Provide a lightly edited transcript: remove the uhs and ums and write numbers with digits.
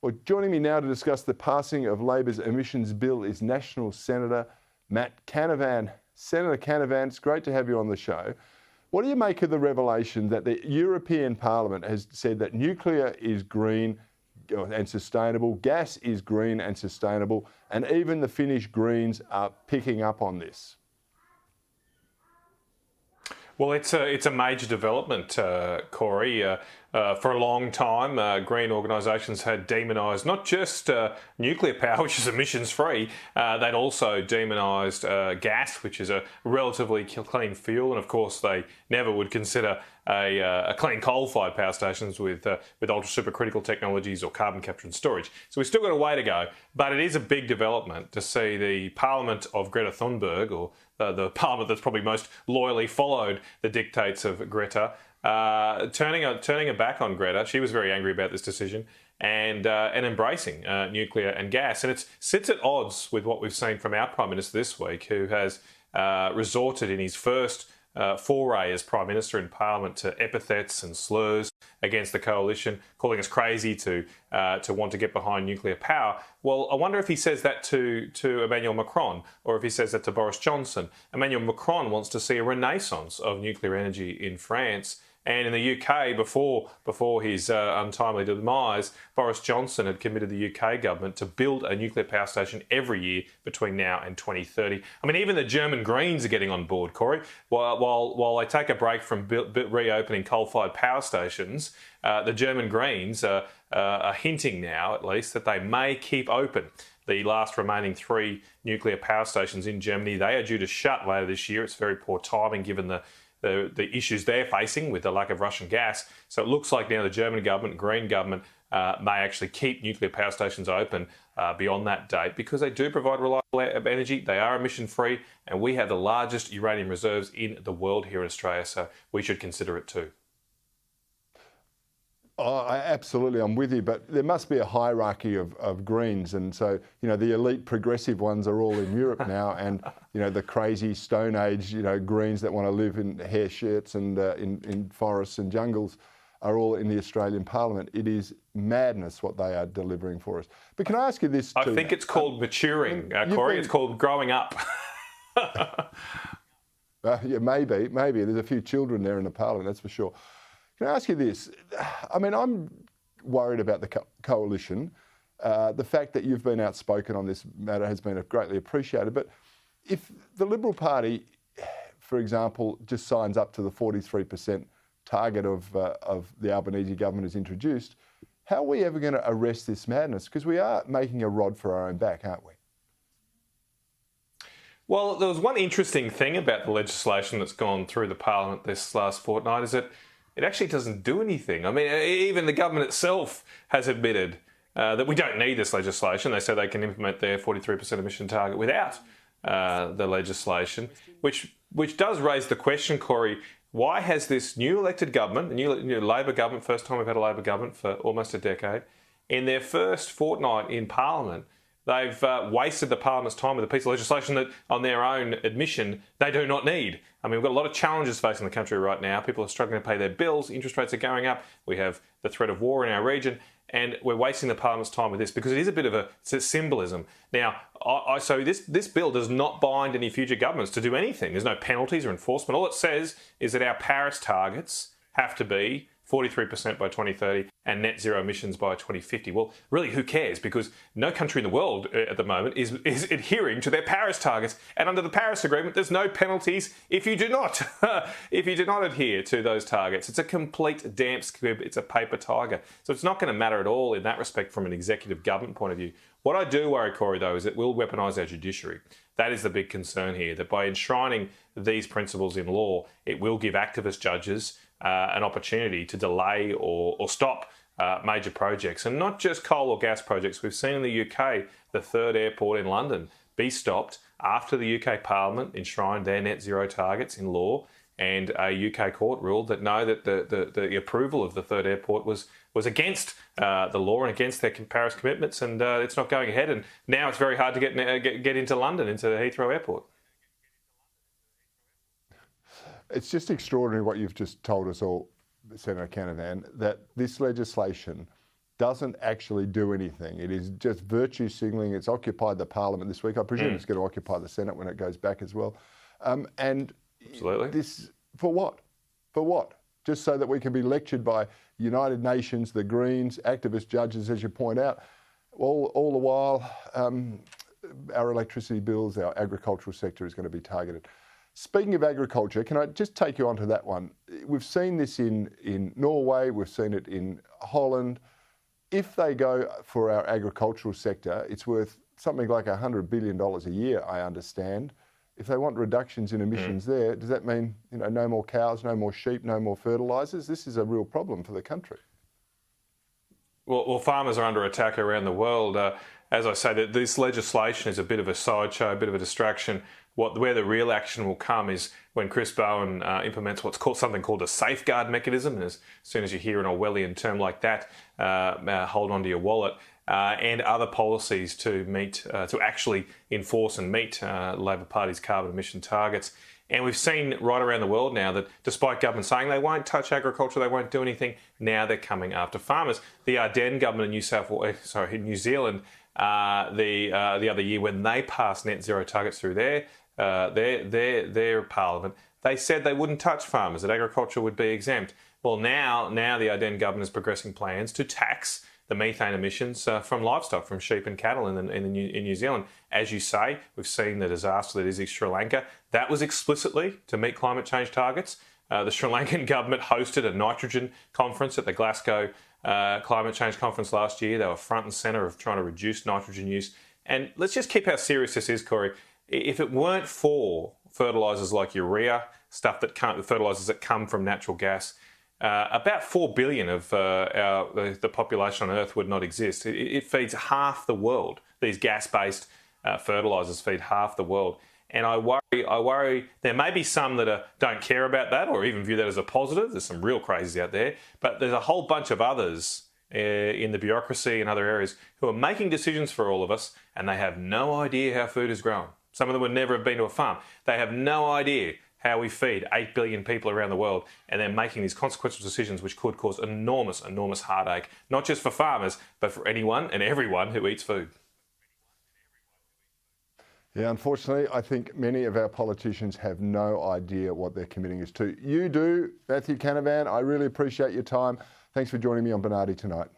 Well, joining me now to discuss the passing of Labor's emissions bill is National Senator Matt Canavan. Senator Canavan, it's great to have you on the show. What do you make of the revelation that the European Parliament has said that nuclear is green and sustainable, gas is green and sustainable, and even the Finnish Greens are picking up on this? Well, it's a major development, Cory. For a long time, green organisations had demonised not just nuclear power, which is emissions-free, they'd also demonised gas, which is a relatively clean fuel, and of course they never would consider a clean coal-fired power stations with ultra-supercritical technologies or carbon capture and storage. So we've still got a way to go, but it is a big development to see the Parliament of Greta Thunberg, or the Parliament that's probably most loyally followed the dictates of Greta, turning her back on Greta. She was very angry about this decision, and embracing nuclear and gas. And it sits at odds with what we've seen from our Prime Minister this week, who has resorted in his first foray as Prime Minister in Parliament to epithets and slurs against the coalition, calling us crazy to want to get behind nuclear power. Well, I wonder if he says that to Emmanuel Macron, or if he says that to Boris Johnson. Emmanuel Macron wants to see a renaissance of nuclear energy in France. And in the UK, before his untimely demise, Boris Johnson had committed the UK government to build a nuclear power station every year between now and 2030. I mean, even the German Greens are getting on board, Cory. While they take a break from reopening coal-fired power stations, the German Greens are hinting now, at least, that they may keep open the last remaining 3 nuclear power stations in Germany. They are due to shut later this year. It's very poor timing given the issues they're facing with the lack of Russian gas. So it looks like now the German government, Green government, may actually keep nuclear power stations open beyond that date, because they do provide reliable energy, they are emission-free, and we have the largest uranium reserves in the world here in Australia, so we should consider it too. Oh, absolutely, I'm with you, but there must be a hierarchy of Greens, and so, you know, the elite progressive ones are all in Europe now, and, you know, the crazy Stone Age, you know, Greens that want to live in hair shirts and in forests and jungles are all in the Australian Parliament. It is madness what they are delivering for us. But can I ask you this too? I think it's called maturing, Cory. It's called growing up. Yeah, maybe. There's a few children there in the Parliament, that's for sure. Can I ask you this? I mean, I'm worried about the coalition. The fact that you've been outspoken on this matter has been greatly appreciated. But if the Liberal Party, for example, just signs up to the 43% target of the Albanese government has introduced, how are we ever going to arrest this madness? Because we are making a rod for our own back, aren't we? Well, there was one interesting thing about the legislation that's gone through the Parliament this last fortnight, is that it actually doesn't do anything. I mean, even the government itself has admitted that we don't need this legislation. They say they can implement their 43% emission target without the legislation, which does raise the question, Cory, why has this new elected government, the new Labor government, first time we've had a Labor government for almost a decade, in their first fortnight in Parliament, they've wasted the Parliament's time with a piece of legislation that, on their own admission, they do not need. I mean, we've got a lot of challenges facing the country right now. People are struggling to pay their bills. Interest rates are going up. We have the threat of war in our region. And we're wasting the Parliament's time with this because it is a bit of a symbolism. Now, so this bill does not bind any future governments to do anything. There's no penalties or enforcement. All it says is that our Paris targets have to be 43% by 2030 and net zero emissions by 2050. Well, really, who cares? Because no country in the world at the moment is adhering to their Paris targets. And under the Paris Agreement, there's no penalties if you do not adhere to those targets. It's a complete damp squib. It's a paper tiger. So it's not going to matter at all in that respect from an executive government point of view. What I do worry, Cory, though, is it will weaponise our judiciary. That is the big concern here, that by enshrining these principles in law, it will give activist judges an opportunity to delay or stop major projects, and not just coal or gas projects. We've seen in the UK the third airport in London be stopped after the UK Parliament enshrined their net zero targets in law, and a UK court ruled that no, that the approval of the third airport was against the law and against their Paris commitments, and it's not going ahead. And now it's very hard to get into London, into Heathrow Airport. It's just extraordinary what you've just told us all, Senator Canavan, that this legislation doesn't actually do anything. It is just virtue signalling. It's occupied the parliament this week. I presume it's going to occupy the Senate when it goes back as well. And absolutely. This, for what? For what? Just so that we can be lectured by United Nations, the Greens, activist judges, as you point out. All the while, our electricity bills, our agricultural sector is going to be targeted. Speaking of agriculture, can I just take you onto that one? We've seen this in Norway, we've seen it in Holland. If they go for our agricultural sector, it's worth something like $100 billion a year, I understand. If they want reductions in emissions there, does that mean no more cows, no more sheep, no more fertilisers? This is a real problem for the country. Well, farmers are under attack around the world. As I say, this legislation is a bit of a sideshow, a bit of a distraction. Where the real action will come is when Chris Bowen implements what's called something called a safeguard mechanism. And as soon as you hear an Orwellian term like that, hold on to your wallet. And other policies to actually enforce and meet Labor Party's carbon emission targets. And we've seen right around the world now that despite government saying they won't touch agriculture, they won't do anything, now they're coming after farmers. The Ardenne government in New Zealand, the other year when they passed net zero targets through their parliament, they said they wouldn't touch farmers, that agriculture would be exempt. Well, now the Ardenne government is progressing plans to tax the methane emissions from livestock, from sheep and cattle in New Zealand. As you say, we've seen the disaster that is Sri Lanka. That was explicitly to meet climate change targets. The Sri Lankan government hosted a nitrogen conference at the Glasgow Climate Change Conference last year. They were front and centre of trying to reduce nitrogen use. And let's just keep how serious this is, Cory. If it weren't for fertilisers like urea, fertilisers that come from natural gas, about 4 billion of the population on Earth would not exist. It feeds half the world. These gas-based fertilisers feed half the world. And I worry there may be some that don't care about that or even view that as a positive. There's some real crazies out there. But there's a whole bunch of others in the bureaucracy and other areas who are making decisions for all of us, and they have no idea how food is grown. Some of them would never have been to a farm. They have no idea how we feed 8 billion people around the world, and they're making these consequential decisions which could cause enormous, enormous heartache, not just for farmers, but for anyone and everyone who eats food. Yeah, unfortunately, I think many of our politicians have no idea what they're committing us to. You do, Matthew Canavan. I really appreciate your time. Thanks for joining me on Bernardi tonight.